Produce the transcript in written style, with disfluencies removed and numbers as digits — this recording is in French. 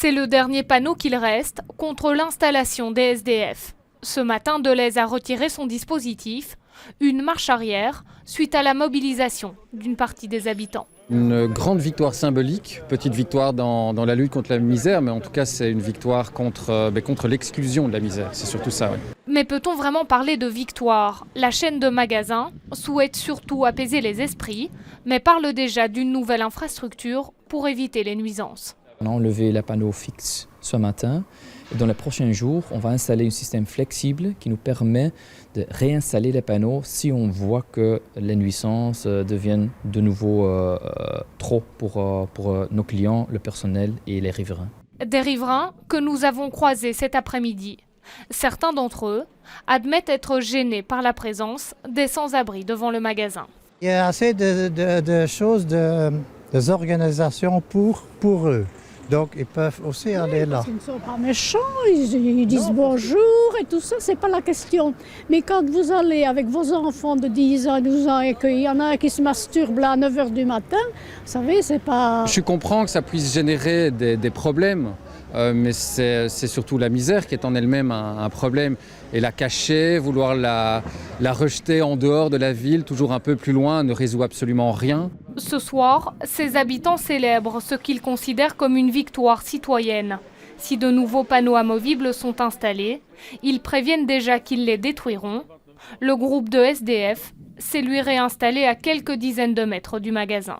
C'est le dernier panneau qu'il reste contre l'installation des SDF. Ce matin, Deleuze a retiré son dispositif, une marche arrière, suite à la mobilisation d'une partie des habitants. Une grande victoire symbolique, petite victoire dans la lutte contre la misère, mais en tout cas c'est une victoire contre l'exclusion de la misère, c'est surtout ça. Oui. Mais peut-on vraiment parler de victoire? La chaîne de magasins souhaite surtout apaiser les esprits, mais parle déjà d'une nouvelle infrastructure pour éviter les nuisances. On a enlevé les panneaux fixes ce matin et dans les prochains jours, on va installer un système flexible qui nous permet de réinstaller les panneaux si on voit que les nuisances deviennent de nouveau trop pour nos clients, le personnel et les riverains. Des riverains que nous avons croisés cet après-midi. Certains d'entre eux admettent être gênés par la présence des sans-abri devant le magasin. Il y a assez de choses, des organisations pour eux. Donc ils peuvent aussi aller là. Ils ne sont pas méchants, ils disent bonjour et tout ça, c'est pas la question. Mais quand vous allez avec vos enfants de 10 ans, 12 ans et qu'il y en a un qui se masturbe là à 9 h du matin, vous savez, c'est pas... Je comprends que ça puisse générer des problèmes, mais c'est surtout la misère qui est en elle-même un problème. Et la cacher, vouloir la rejeter en dehors de la ville, toujours un peu plus loin, ne résout absolument rien. Ce soir, ces habitants célèbrent ce qu'ils considèrent comme une victoire citoyenne. Si de nouveaux panneaux amovibles sont installés, ils préviennent déjà qu'ils les détruiront. Le groupe de SDF s'est lui réinstallé à quelques dizaines de mètres du magasin.